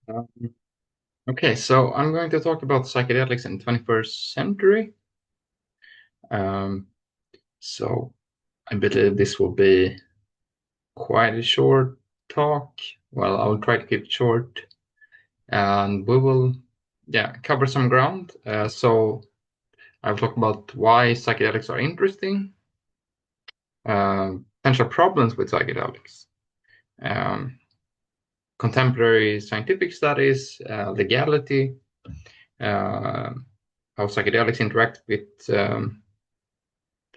Um, okay, so I'm going to talk about psychedelics in 21st century. Um, so I believe this will be quite a short talk. Well, I will try to keep it short, and we will, yeah, cover some ground. So I'll talk about why psychedelics are interesting, potential problems with psychedelics, um, contemporary scientific studies, legality, uh, how psychedelics interact with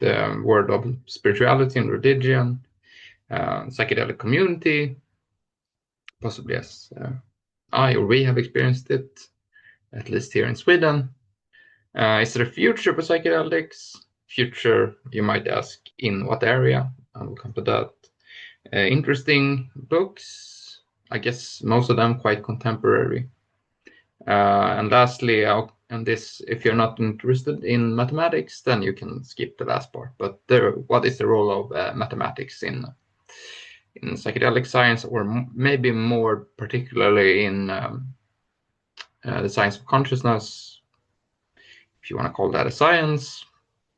the world of spirituality and religion, psychedelic community, possibly as I or we have experienced it, at least here in Sweden. Is there a future for psychedelics? Future, you might ask, in what area? And we'll come to that. Interesting books, I guess most of them quite contemporary. And lastly, and this, if you're not interested in mathematics, then you can skip the last part. But what is the role of mathematics in psychedelic science, or maybe more particularly in the science of consciousness, if you want to call that a science,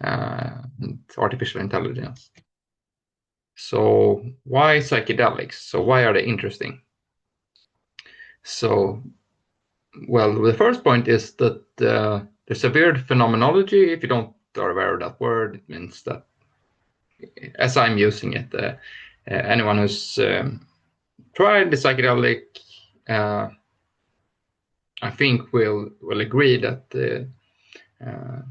and artificial intelligence. So why psychedelics? So why are they interesting? So, well, the first point is that there's a weird phenomenology. If you don't are aware of that word, it means that, as I'm using it, anyone who's tried the psychedelic, uh, I think will agree that uh,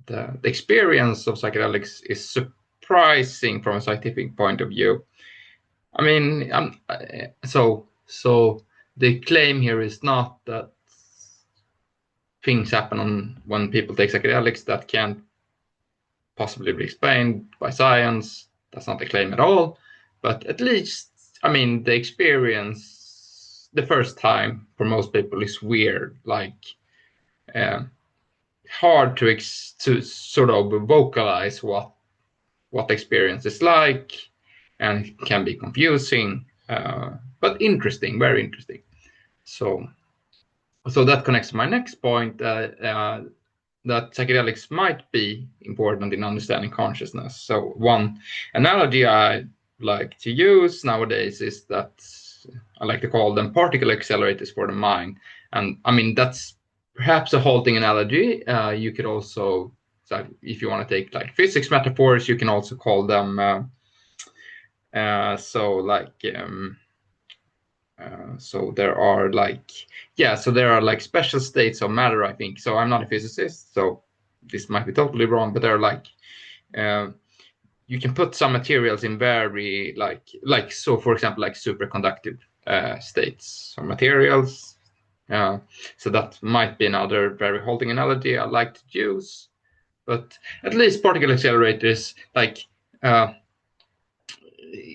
the experience of psychedelics is surprising from a scientific point of view. I mean, so the claim here is not that things happen when people take psychedelics that can't possibly be explained by science. That's not the claim at all. But at least, I mean, the experience the first time for most people is weird, like uh, hard to sort of vocalize what the experience is like, and it can be confusing, but interesting, very interesting. So, so that connects to my next point, that psychedelics might be important in understanding consciousness. So, one analogy I like to use nowadays is that I like to call them particle accelerators for the mind. And I mean, that's perhaps a halting analogy. You could also, so if you want to take like physics metaphors, you can also call them so like so there are like, yeah, so there are like special states of matter, I think. So I'm not a physicist, so this might be totally wrong, but there are like uh, you can put some materials in very like so for example like superconductive states or materials. uh, so that might be another very halting analogy I like to use, but at least particle accelerators like uh,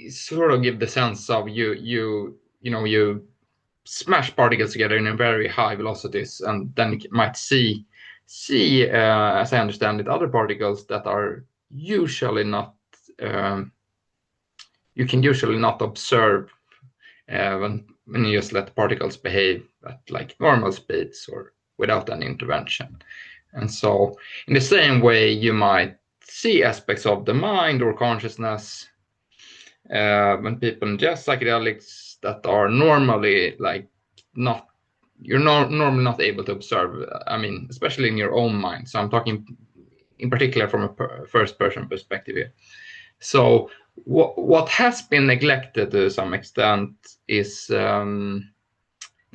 sort of give the sense of you smash particles together in a very high velocities, and then you might see as I understand it, other particles that are usually not you can usually not observe when you just let particles behave at like normal speeds or without any intervention. And so, in the same way, you might see aspects of the mind or consciousness when people ingest psychedelics that are normally like not you're normally not able to observe. I mean, especially in your own mind. So I'm talking in particular from a first person perspective here. So what has been neglected to some extent is the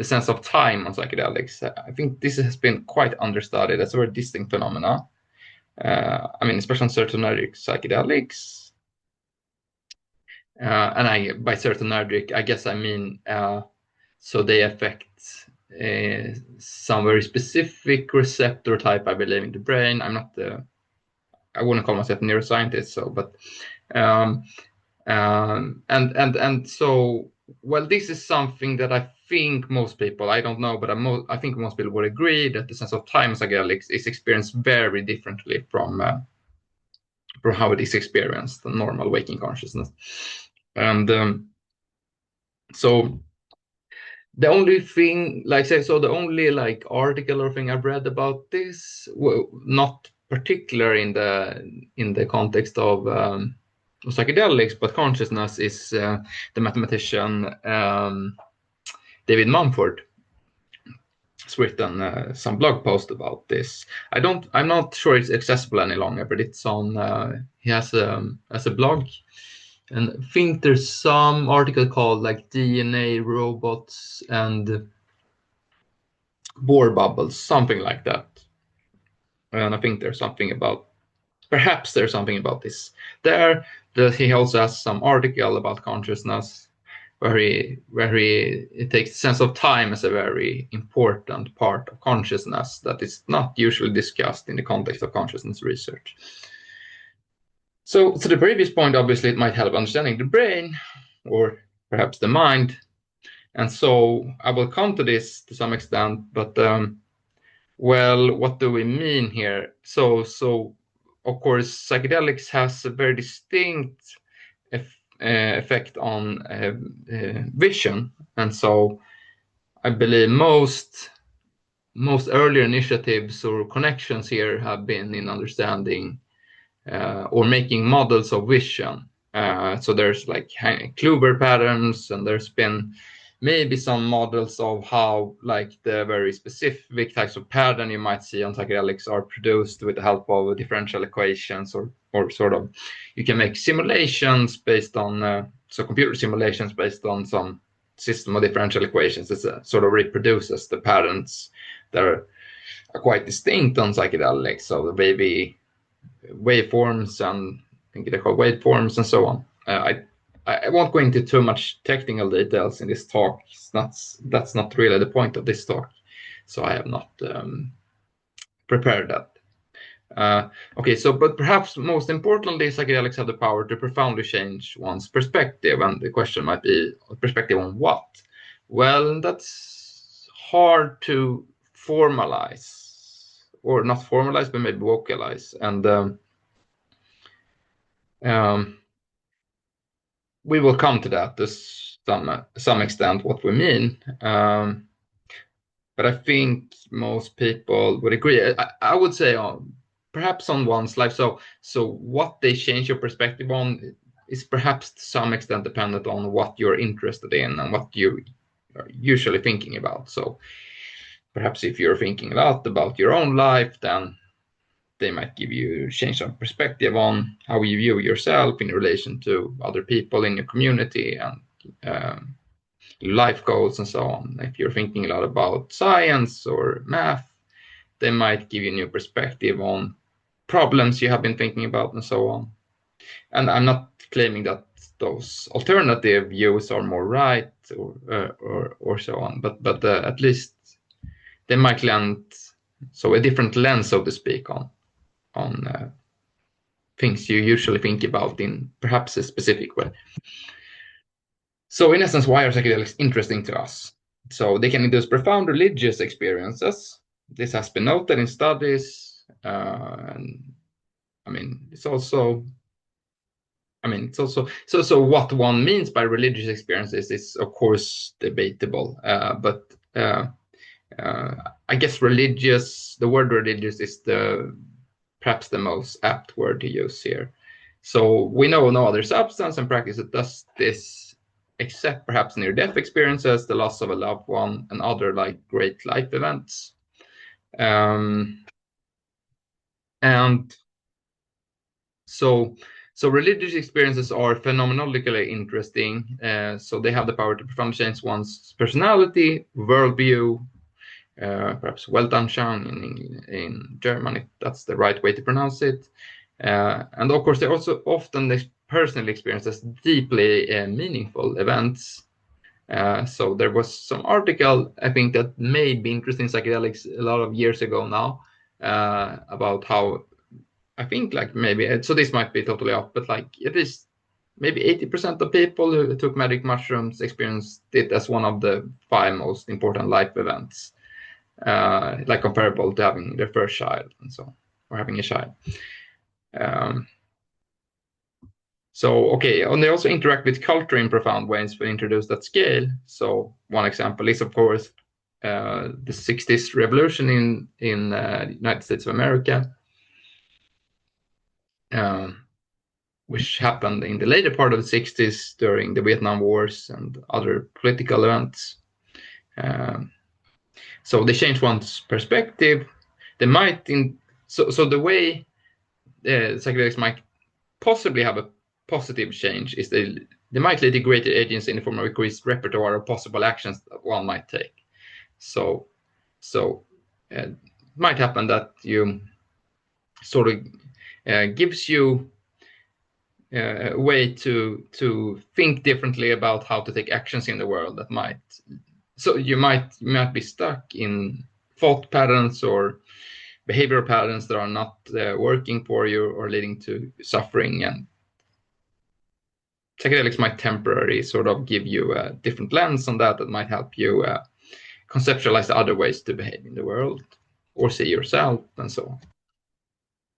sense of time on psychedelics. I think this has been quite understudied as a very distinct phenomena. I mean, especially on serotonergic psychedelics. And by serotonergic, I guess I mean so they affect some very specific receptor type, I believe, in the brain. I wouldn't call myself a neuroscientist, so but um, and so well, this is something that I think most people, I don't know, but I think most people would agree that the sense of time in psychedelics is experienced very differently from how it is experienced in normal waking consciousness. And so The only thing, like say, so the only like article or thing I've read about this, well, not particular in the context of psychedelics, but consciousness, is the mathematician David Mumford. Has written some blog post about this. I'm not sure it's accessible any longer, but it's on. He has a blog, and I think there's some article called like DNA robots and Bohr bubbles, something like that. And I think perhaps there's something about this there. That he also has some article about consciousness, where he takes the sense of time as a very important part of consciousness that is not usually discussed in the context of consciousness research. So to the previous point, obviously it might help understanding the brain, or perhaps the mind. And so I will come to this to some extent, but well, what do we mean here? So of course, psychedelics has a very distinct effect on vision, and so I believe most earlier initiatives or connections here have been in understanding or making models of vision. So there's like Kluber patterns, and there's been maybe some models of how like the very specific types of pattern you might see on psychedelics are produced with the help of differential equations, or sort of you can make simulations based on so computer simulations based on some system of differential equations that sort of reproduces the patterns that are quite distinct on psychedelics. So maybe waveforms, and I think they're called waveforms and so on. I won't go into too much technical details in this talk. That's not really the point of this talk, so I have not prepared that. Okay, so but perhaps most importantly, psychedelics have the power to profoundly change one's perspective, and the question might be perspective on what? Well, that's hard to formalize, or not formalize, but maybe vocalize, and we will come to that to some extent what we mean. But I think most people would agree. I would say perhaps on one's life. So what they change your perspective on is perhaps to some extent dependent on what you're interested in and what you are usually thinking about. So perhaps if you're thinking a lot about your own life, then they might give you change of perspective on how you view yourself in relation to other people in your community and life goals and so on. If you're thinking a lot about science or math, they might give you a new perspective on problems you have been thinking about and so on. And I'm not claiming that those alternative views are more right or so on, but at least they might lend a different lens, so to speak, on things you usually think about in perhaps a specific way. So in essence, why are psychedelics interesting to us? So they can induce profound religious experiences. This has been noted in studies. And I mean, it's also so what one means by religious experiences is of course debatable. But I guess the word religious is perhaps the most apt word to use here. So we know no other substance and practice that does this, except perhaps near-death experiences, the loss of a loved one, and other like great life events. And so religious experiences are phenomenally interesting. So they have the power to profoundly change one's personality, worldview, perhaps Weltanschauung in German, if that's the right way to pronounce it. And of course, they also often personally experience as deeply meaningful events. So there was some article, I think, that may be interesting in psychedelics a lot of years ago now, about how I think like maybe, so this might be totally off, but like it is maybe 80% of people who took magic mushrooms experienced it as one of the 5 most important life events, like comparable to having their first child and so on, or having a child. So, okay, and they also interact with culture in profound ways when introduced at scale. So one example is, of course, the 60s revolution in the United States of America, which happened in the later part of the 60s during the Vietnam Wars and other political events. So they change one's perspective. They might, so the way psychedelics might possibly have a positive change is they might lead to greater agency in the form of increased repertoire of possible actions that one might take. So it might happen that you sort of gives you a way to think differently about how to take actions in the world that might. So you might be stuck in thought patterns or behavioral patterns that are not working for you or leading to suffering, and psychedelics might temporarily sort of give you a different lens on that might help you conceptualize other ways to behave in the world or see yourself and so on.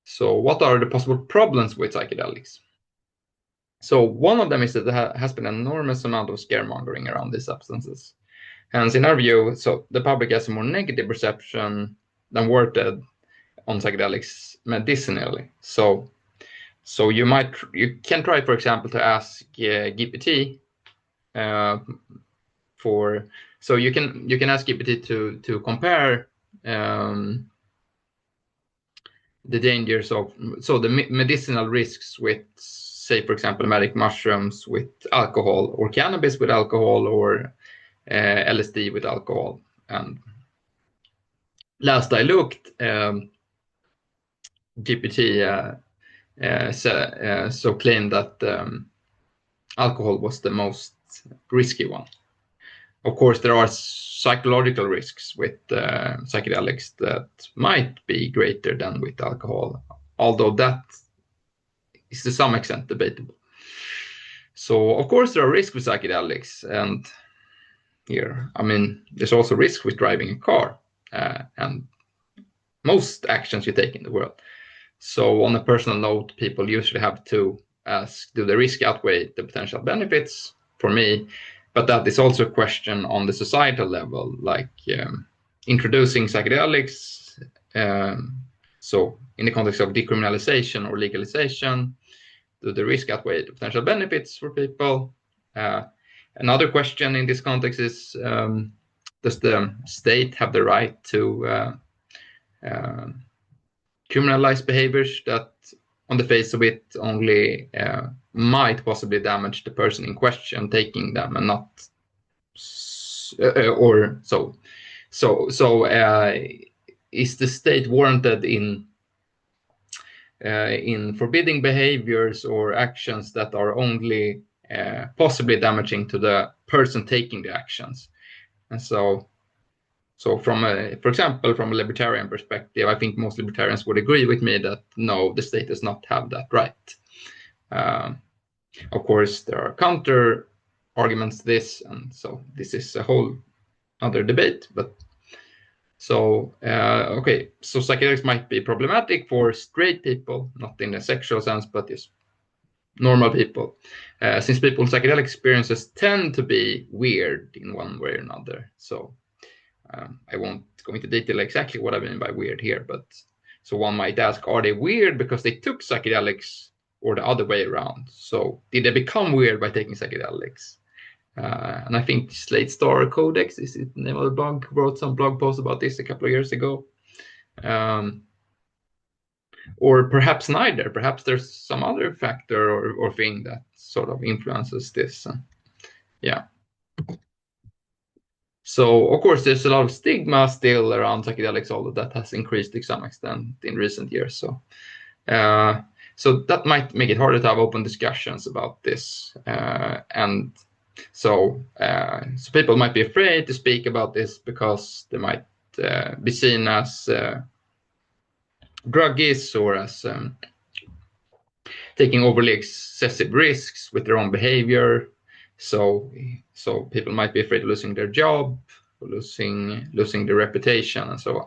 So what are the possible problems with psychedelics? So one of them is that there has been an enormous amount of scaremongering around these substances. Hence, in our view, so the public has a more negative perception than warranted on psychedelics medicinally. So you can try, for example, to ask GPT so you can ask GPT to compare the dangers of the medicinal risks with, say, for example, magic mushrooms with alcohol, or cannabis with alcohol, or LSD with alcohol. And last I looked, GPT claimed that alcohol was the most risky one. Of course, there are psychological risks with psychedelics that might be greater than with alcohol, although that is to some extent debatable. So, of course, there are risks with psychedelics, and here, I mean, there's also risk with driving a car and most actions you take in the world. So, on a personal note, people usually have to ask, do the risk outweigh the potential benefits? For me, but that is also a question on the societal level, like introducing psychedelics. So in the context of decriminalization or legalization, do the risk outweigh the potential benefits for people? Another question in this context is, does the state have the right to criminalize behaviors that on the face of it only might possibly damage the person in question taking them, and not or so is the state warranted in forbidding behaviors or actions that are only possibly damaging to the person taking the actions? And so for example, from a libertarian perspective, I think most libertarians would agree with me that no, the state does not have that right. Of course, there are counter arguments to this, and so this is a whole other debate. But so okay, so psychedelics might be problematic for straight people, not in a sexual sense, but just normal people, since people's psychedelic experiences tend to be weird in one way or another. So I won't go into detail exactly what I mean by weird here, but so one might ask, are they weird because they took psychedelics, or the other way around? So did they become weird by taking psychedelics? And I think Slate Star Codex is the name of the blog, wrote some blog post about this a couple of years ago. Or perhaps neither. Perhaps there's some other factor or thing that sort of influences this. Yeah. So, of course, there's a lot of stigma still around psychedelics, although that has increased to some extent in recent years. So that might make it harder to have open discussions about this. And so people might be afraid to speak about this because they might be seen as druggies, or as taking overly excessive risks with their own behavior. So people might be afraid of losing their job, or losing their reputation, and so on.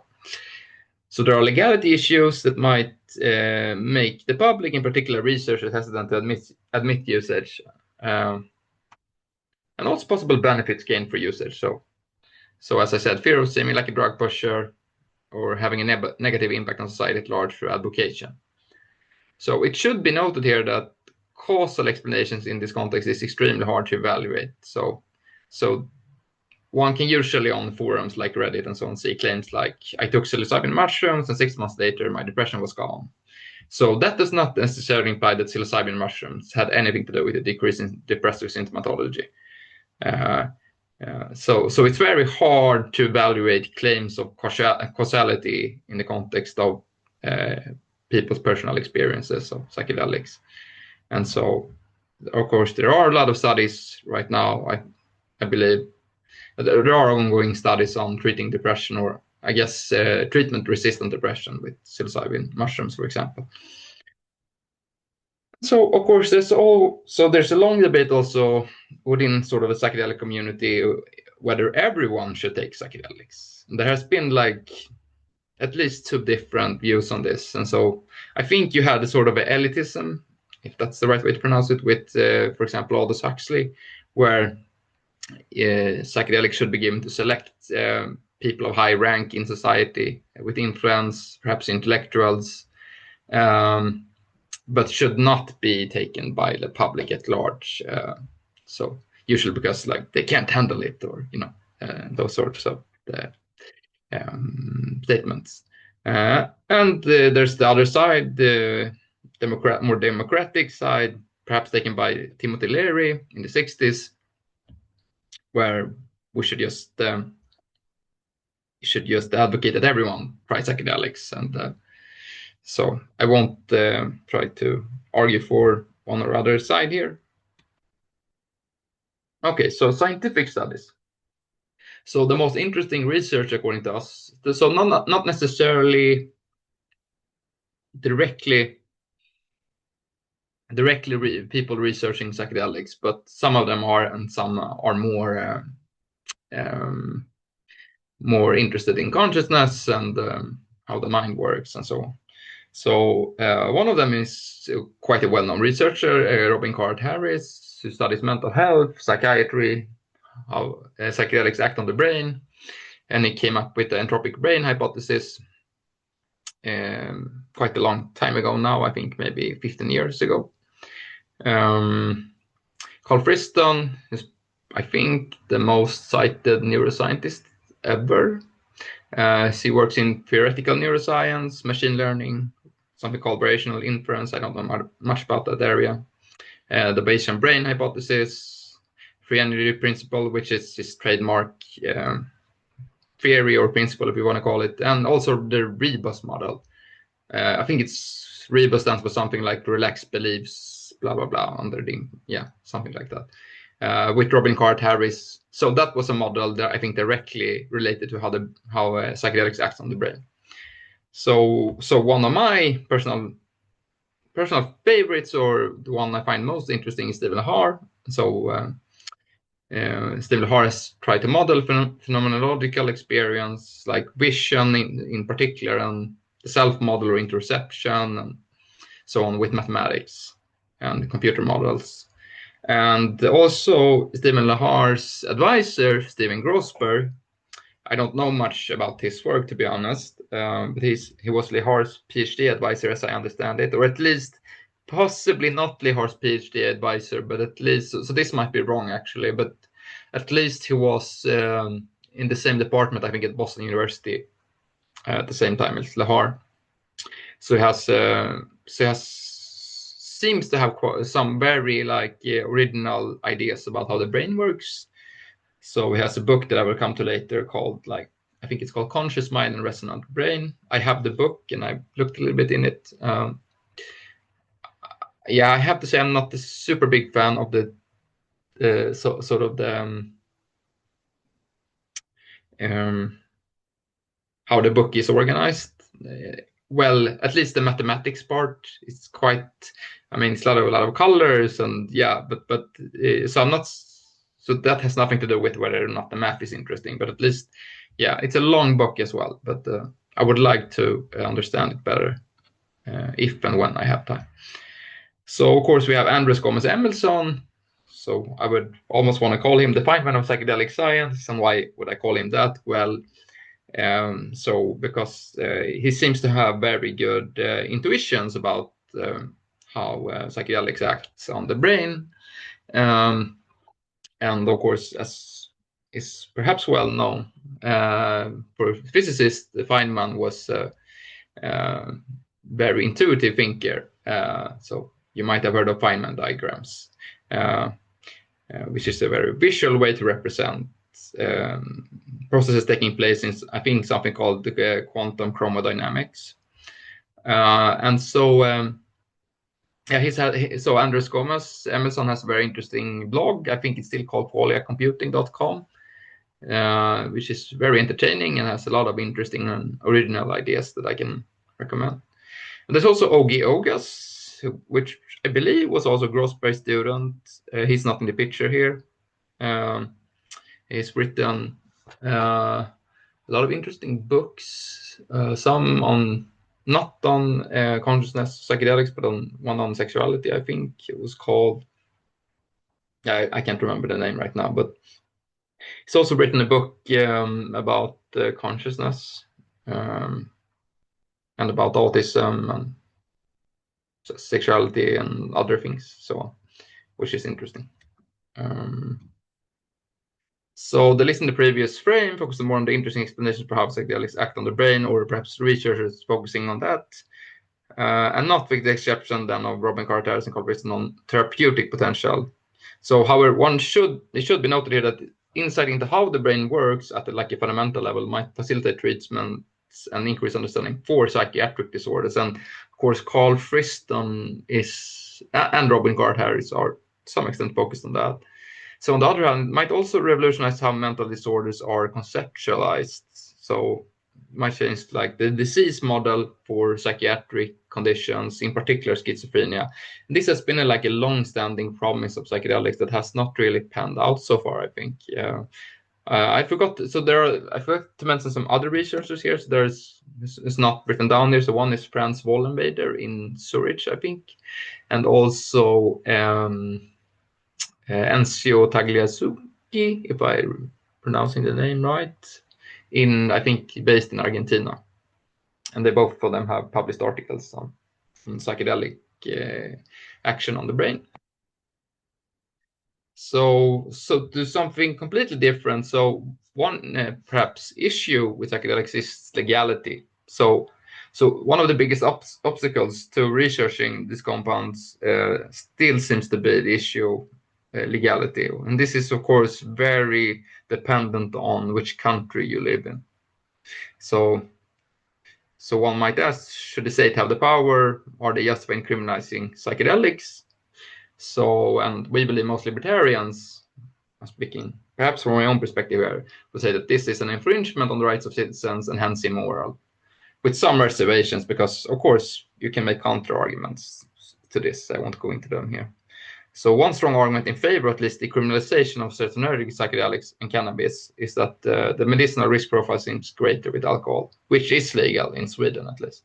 So there are legality issues that might make the public, in particular researchers, hesitant to admit usage, and also possible benefits gained for usage. So as I said, fear of seeming like a drug pusher or having a negative impact on society at large through advocation. So it should be noted here that causal explanations in this context is extremely hard to evaluate. So one can usually on forums like Reddit and so on see claims like, I took psilocybin mushrooms and 6 months later my depression was gone. So that does not necessarily imply that psilocybin mushrooms had anything to do with a decrease in depressive symptomatology. So it's very hard to evaluate claims of causality in the context of people's personal experiences of psychedelics. And so, of course, there are a lot of studies right now. I believe there are ongoing studies on treating depression, or I guess treatment-resistant depression with psilocybin mushrooms, for example. So, of course, there's a long debate also within sort of the psychedelic community whether everyone should take psychedelics. And there has been like at least 2 different views on this. And so I think you had a sort of a elitism, if that's the right way to pronounce it, with, for example, Aldous Huxley, where psychedelics should be given to select people of high rank in society with influence, perhaps intellectuals, but should not be taken by the public at large. So usually because like they can't handle it, or those sorts of statements. And there's the other side, the more democratic side, perhaps taken by Timothy Leary in the 60s, where we should just advocate that everyone try psychedelics. And so I won't try to argue for one or other side here. Okay, so scientific studies. So the most interesting research, according to us, so not necessarily directly people researching psychedelics, but some of them are, and some are more interested in consciousness and how the mind works and so on. So one of them is quite a well-known researcher, Robin Carhart-Harris, who studies mental health, psychiatry, how psychedelics act on the brain, and he came up with the entropic brain hypothesis quite a long time ago now, I think maybe 15 years ago. Carl Friston is, I think, the most cited neuroscientist ever. He works in theoretical neuroscience, machine learning, something called variational inference. I don't know much about that area. The Bayesian brain hypothesis, free energy principle, which is his trademark theory or principle, if you want to call it, and also the Rebus model. I think it's Rebus stands for something like relaxed beliefs, blah blah blah, something like that. With Robin Carhart-Harris. So that was a model that I think directly related to how psychedelics act on the brain. So one of my personal favorites, or the one I find most interesting, is Stephen Lahar. So Stephen Lahar has tried to model phenomenological experience, like vision in particular, and the self-model or interoception, and so on, with mathematics and computer models. And also Stephen Lahar's advisor, Steven Grossberg, I don't know much about his work, to be honest, but he was Lahar's PhD advisor, as I understand it, or at least possibly not Lahar's PhD advisor, but at least, so this might be wrong actually, but at least he was in the same department, I think, at Boston University at the same time as Lahar. So he seems to have some very original ideas about how the brain works. So he has a book that I will come to later called, I think it's called Conscious Mind and Resonant Brain. I have the book and I looked a little bit in it. I have to say I'm not a super big fan of the how the book is organized. Well, at least the mathematics part is quite, it's a lot of colors, and but so I'm not, so that has nothing to do with whether or not the math is interesting, but at least, it's a long book as well, but I would like to understand it better if and when I have time. So of course we have Andres Gomez Emerson. So I would almost want to call him the Feynman of psychedelic science. And why would I call him that? Well, so because he seems to have very good intuitions about how psychedelics act on the brain. And of course, as is perhaps well known, for physicists, Feynman was a very intuitive thinker. So you might have heard of Feynman diagrams, which is a very visual way to represent processes taking place in, I think, something called quantum chromodynamics. And so so Andres Gomez Emerson has a very interesting blog. I think it's still called qualiacomputing.com, which is very entertaining and has a lot of interesting and original ideas that I can recommend. And there's also Ogi Ogas, which I believe was also a Grossberg student. He's not in the picture here. He's written a lot of interesting books, some on not on consciousness psychedelics, but on one on sexuality. I think it was called. I can't remember the name right now, but he's also written a book about consciousness and about autism and sexuality and other things, so on, which is interesting. So the list in the previous frame focused more on the interesting explanations for how psychedelics act on the brain, or perhaps researchers focusing on that, and not with the exception then of Robin Carter and Colbriston on therapeutic potential. So, however, it should be noted here that insight into how the brain works at a fundamental level might facilitate treatments and increase understanding for psychiatric disorders. And of course, Carl Friston and Robin Carter are to some extent focused on that. So on the other hand, it might also revolutionize how mental disorders are conceptualized. So it might change like the disease model for psychiatric conditions, in particular schizophrenia. And this has been a long-standing promise of psychedelics that has not really panned out so far, I think. I forgot to mention some other researchers here. So it's not written down here. So one is Franz Wollenweider in Zurich, I think, and also Enzio Tagliasucci, if I'm pronouncing the name right, I think based in Argentina. And they both of them have published articles on psychedelic action on the brain. So to something completely different. So one perhaps issue with psychedelics is legality. So one of the biggest obstacles to researching these compounds still seems to be the issue legality. And this is, of course, very dependent on which country you live in. So one might ask, should the state have the power? Are they justifying criminalizing psychedelics? And we believe most libertarians, speaking perhaps from my own perspective here, would say that this is an infringement on the rights of citizens and hence immoral, with some reservations, because, of course, you can make counter-arguments to this. I won't go into them here. So one strong argument in favor, at least, the criminalization of certain psychedelics and cannabis is that the medicinal risk profile seems greater with alcohol, which is legal in Sweden, at least.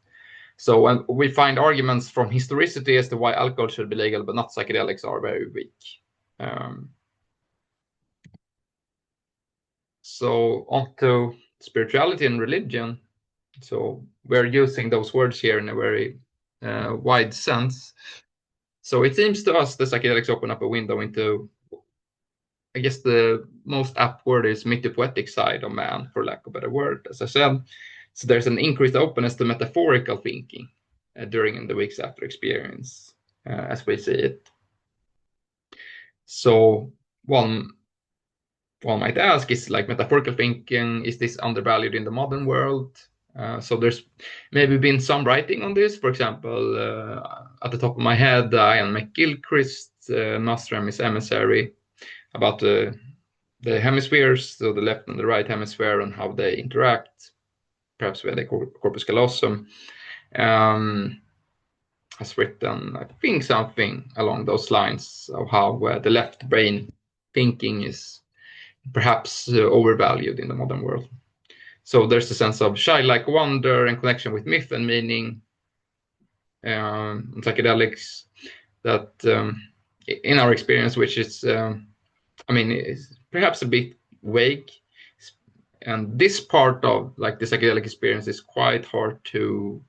So when we find arguments from historicity as to why alcohol should be legal but not psychedelics are very weak. So on to spirituality and religion. So we're using those words here in a very wide sense. So it seems to us the psychedelics open up a window into, I guess the most apt word is mythopoetic side of man, for lack of a better word, as I said. So there's an increased openness to metaphorical thinking during the weeks after experience, as we see it. So one might ask, is metaphorical thinking, is this undervalued in the modern world? So there's maybe been some writing on this. For example, at the top of my head, Ian McGilchrist, Master and Miss Emissary, about the hemispheres, so the left and the right hemisphere, and how they interact, perhaps via the corpus callosum, has written, I think, something along those lines of how the left brain thinking is perhaps overvalued in the modern world. So there's a sense of childlike wonder and connection with myth and meaning in psychedelics that, in our experience, which is, is perhaps a bit vague. And this part of like the psychedelic experience is quite hard to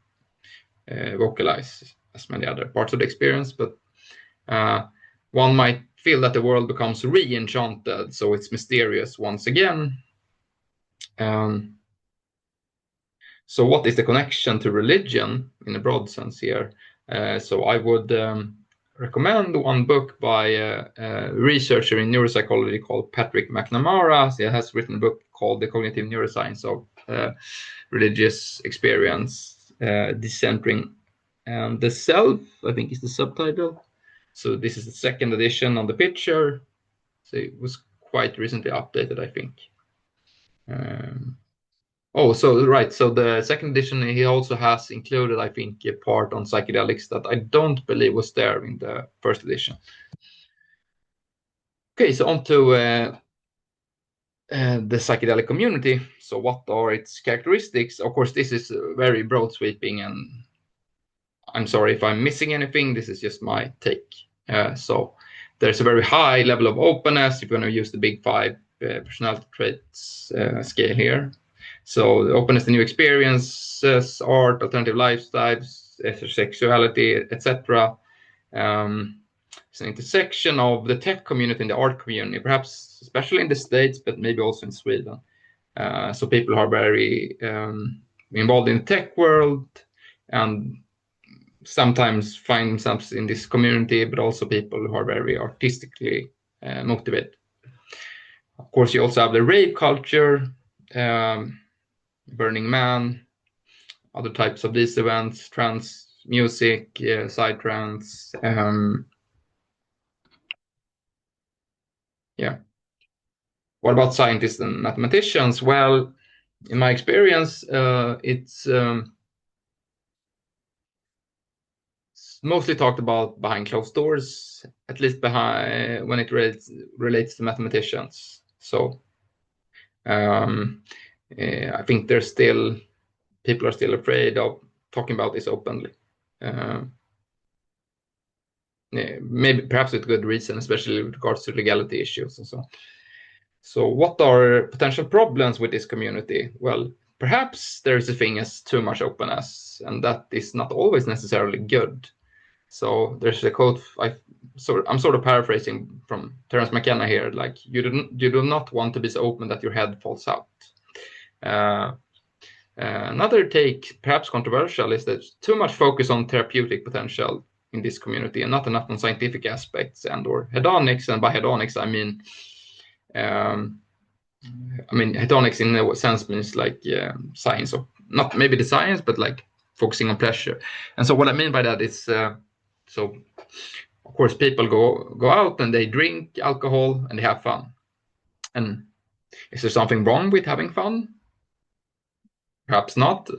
vocalize as many other parts of the experience, but one might feel that the world becomes re-enchanted, so it's mysterious once again. So what is the connection to religion in a broad sense here? So I would recommend one book by a researcher in neuropsychology called Patrick McNamara. He has written a book called The Cognitive Neuroscience of Religious Experience, Decentering and the Self, I think is the subtitle. So this is the second edition on the picture. So it was quite recently updated, I think. So the second edition, he also has included, I think, a part on psychedelics that I don't believe was there in the first edition. Okay, so on to the psychedelic community. So what are its characteristics? Of course, this is very broad sweeping, and I'm sorry if I'm missing anything. This is just my take. So there's a very high level of openness. If you're going to use the big five personality traits scale here. So the openness to new experiences, art, alternative lifestyles, sexuality, etc. It's an intersection of the tech community and the art community, perhaps especially in the States, but maybe also in Sweden. So people are very involved in the tech world and sometimes find themselves in this community, but also people who are very artistically motivated. Of course, you also have the rave culture, Burning Man, other types of these events, trance music, psytrance. What about scientists and mathematicians? Well, in my experience, it's mostly talked about behind closed doors, at least when it relates to mathematicians. So I think people are still afraid of talking about this openly. Maybe perhaps with good reason, especially with regards to legality issues and so on. So what are potential problems with this community? Well, perhaps there's a thing as too much openness, and that is not always necessarily good. So there's a quote, I'm sort of paraphrasing from Terence McKenna here, like you do not want to be so open that your head falls out. Another take, perhaps controversial, is that too much focus on therapeutic potential in this community and not enough on scientific aspects and or hedonics. And by hedonics, I mean hedonics in a sense means like science, or not maybe the science, but like focusing on pleasure. And so what I mean by that is, so of course people go out and they drink alcohol and they have fun. And is there something wrong with having fun? Perhaps not.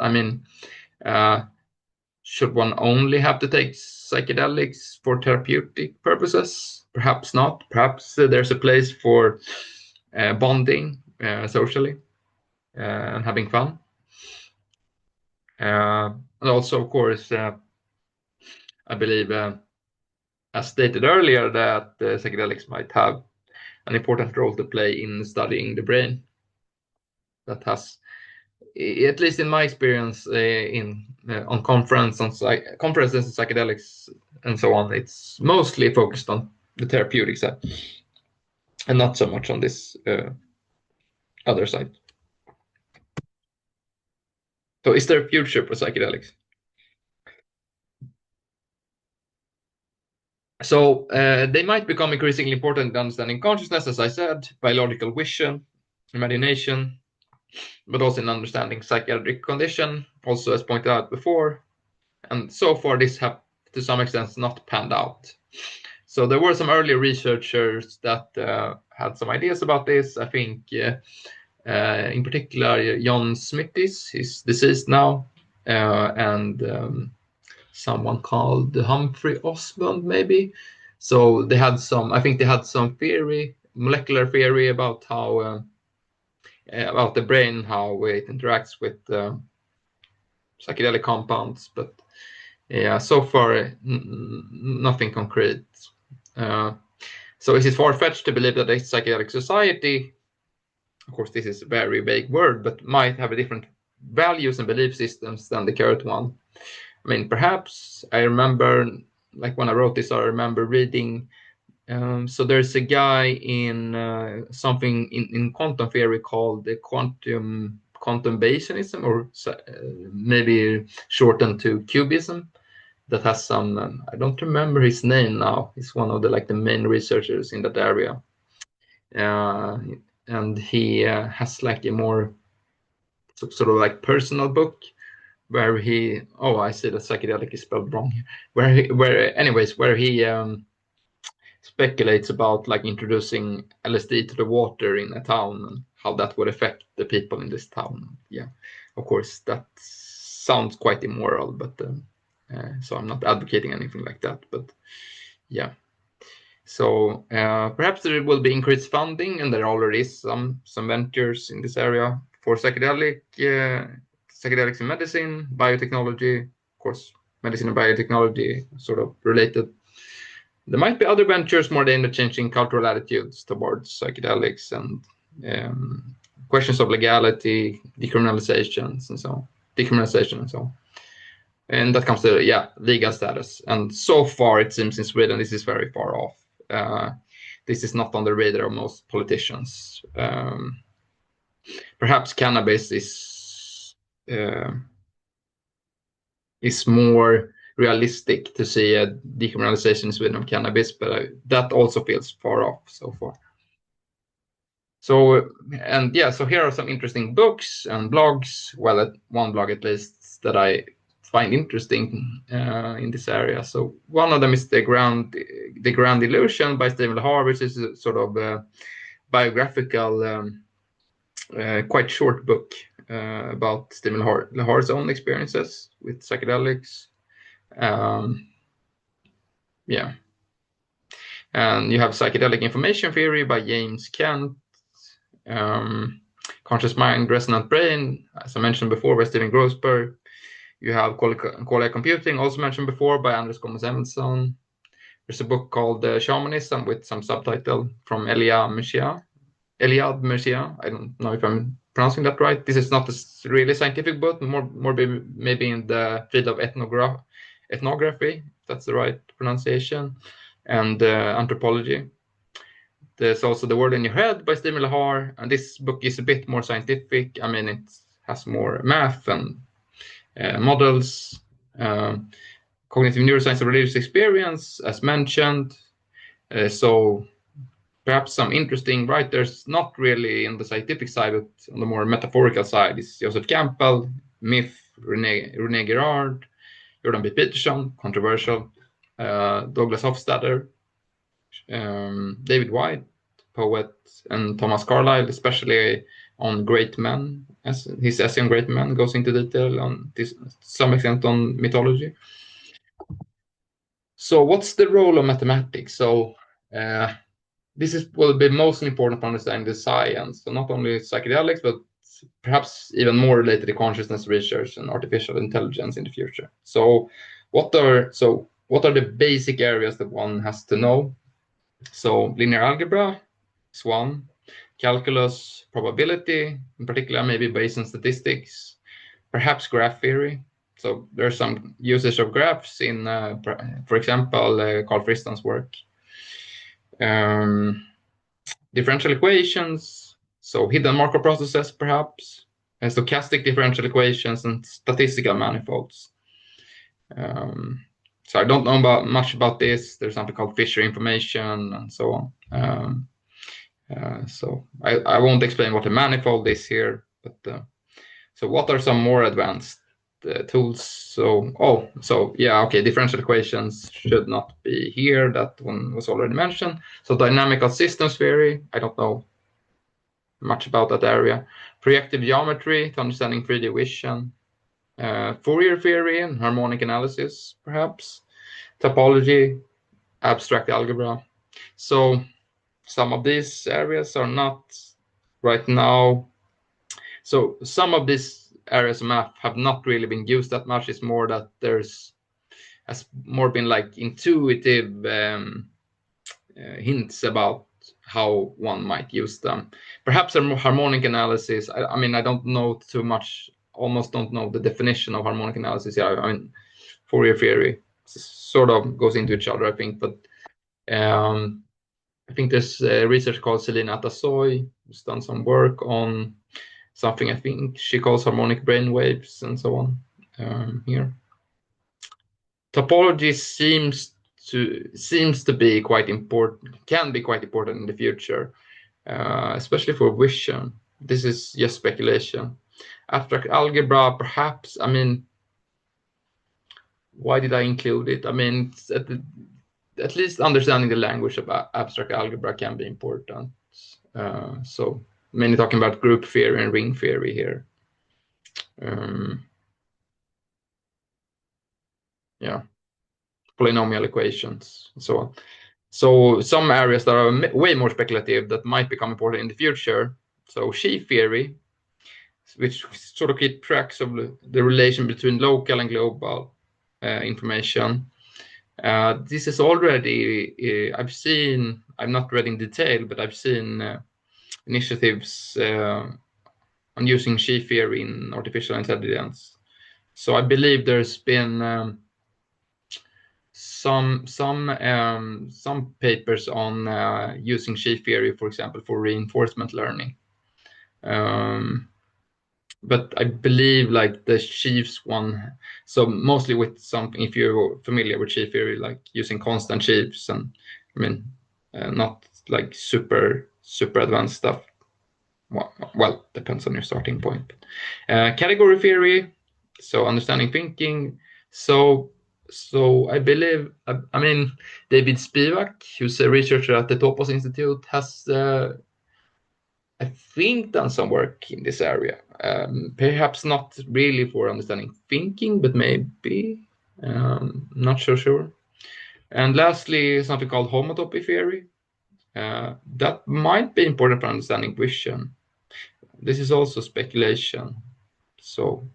Should one only have to take psychedelics for therapeutic purposes? Perhaps not. Perhaps there's a place for bonding socially and having fun. And also, of course, I believe, as stated earlier, that psychedelics might have an important role to play in studying the brain. That has, at least in my experience, on conferences and psychedelics and so on, it's mostly focused on the therapeutic side and not so much on this other side. So is there a future for psychedelics? So they might become increasingly important in understanding consciousness, as I said, biological vision, imagination, but also in understanding psychiatric condition, also as pointed out before. And so far, this have to some extent not panned out. So there were some early researchers that had some ideas about this. I think in particular, John Smithies, he's deceased now, and someone called Humphrey Osmond, maybe. So they had some theory, molecular theory about how about the brain, how it interacts with psychedelic compounds, but yeah, so far nothing concrete. So is it far-fetched to believe that a psychedelic society, of course this is a very vague word, but might have a different values and belief systems than the current one? I mean, perhaps. I remember, like when I wrote this, I remember reading, so there's a guy in something in quantum theory called the quantum Bayesianism, or maybe shortened to cubism, that has some, I don't remember his name now. He's one of the main researchers in that area, uh, and he has like a more sort of like personal book where he, oh, I see that psychedelic is spelled wrong here, where he speculates about like introducing LSD to the water in a town and how that would affect the people in this town. Yeah, of course that sounds quite immoral, but so I'm not advocating anything like that, but yeah. So perhaps there will be increased funding, and there already is some ventures in this area for psychedelics in medicine, biotechnology. Of course, medicine and biotechnology sort of related. There might be other ventures more aimed at changing cultural attitudes towards psychedelics and questions of legality, decriminalizations, and so on. Decriminalization and so on. And that comes to, yeah, legal status. And so far, it seems in Sweden, this is very far off. This is not on the radar of most politicians. Perhaps cannabis is more realistic to see a decriminalization in Sweden of cannabis, but that also feels far off so far. So, and yeah, so here are some interesting books and blogs. Well, one blog at least that I find interesting in this area. So one of them is the Grand Illusion by Stephen Lahar, which is a sort of biographical, quite short book about Stephen Lahar's own experiences with psychedelics. Yeah. And you have Psychedelic Information Theory by James Kent. Conscious Mind, Resonant Brain, as I mentioned before, by Stephen Grossberg. You have Qualia Computing, also mentioned before, by Anders Gomez Emerson. There's a book called Shamanism with some subtitle from Eliad Mircea. I don't know if I'm pronouncing that right. This is not a really scientific book, more maybe in the field of ethnography, if that's the right pronunciation, and anthropology. There's also The Word in Your Head by Stephen Lahar, and this book is a bit more scientific. I mean, it has more math and models, cognitive neuroscience and religious experience, as mentioned. So perhaps some interesting writers, not really in the scientific side, but on the more metaphorical side, is Joseph Campbell, Myth, René Girard, Jordan B. Peterson, controversial, Douglas Hofstadter, David White, poet, and Thomas Carlyle, especially on great men. As his essay on great men goes into detail on this, to some extent, on mythology. So what's the role of mathematics? So this will be most important for understanding the science, so not only psychedelics, but perhaps even more related to consciousness research and artificial intelligence in the future. So what are the basic areas that one has to know? So linear algebra is one, calculus, probability, in particular maybe Bayesian statistics, perhaps graph theory. So there's some usage of graphs in, for example, Carl Fristen's work. Differential equations, so hidden Markov processes perhaps, and stochastic differential equations and statistical manifolds. So I don't know much about this. There's something called Fisher information and so on. So I won't explain what a manifold is here, but so what are some more advanced tools? So yeah, okay, differential equations should not be here. That one was already mentioned. So dynamical systems theory, I don't know much about that area. Projective geometry to understanding 3D vision. Fourier theory and harmonic analysis, perhaps. Topology, abstract algebra. So some of these areas are not right now So some of these areas of math have not really been used that much. It's more that has more been like intuitive hints about how one might use them. Perhaps a harmonic analysis. I mean, I don't know too much. Almost don't know the definition of harmonic analysis. Yeah, I mean, Fourier theory sort of goes into each other, I think. But I think there's a researcher called Selina Atasoy who's done some work on something I think she calls harmonic brain waves and so on here. Topology seems to be quite important, can be quite important in the future, especially for vision. This is just speculation. Abstract algebra, perhaps. I mean, why did I include it? I mean, at least understanding the language about abstract algebra can be important. So mainly talking about group theory and ring theory here. Yeah, polynomial equations and so on. So some areas that are way more speculative that might become important in the future. So sheaf theory, which sort of keep tracks of the relation between local and global information. This is already, I've not read in detail, but I've seen initiatives on using sheaf theory in artificial intelligence. So I believe there's been some papers on using sheaf theory, for example, for reinforcement learning. But I believe like the sheaves one, so mostly with something, if you're familiar with sheaf theory, like using constant sheaves, and I mean, not like super advanced stuff. Well, depends on your starting point. Category theory, so understanding thinking. So I believe, I mean, David Spivak, who's a researcher at the Topos Institute, has I think done some work in this area. Perhaps not really for understanding thinking, but maybe. Not so sure. And lastly, something called homotopy theory. That might be important for understanding vision. This is also speculation. So,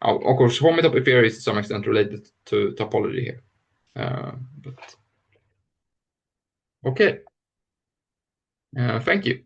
of course, homotopy theory is to some extent related to topology here. But okay. Thank you.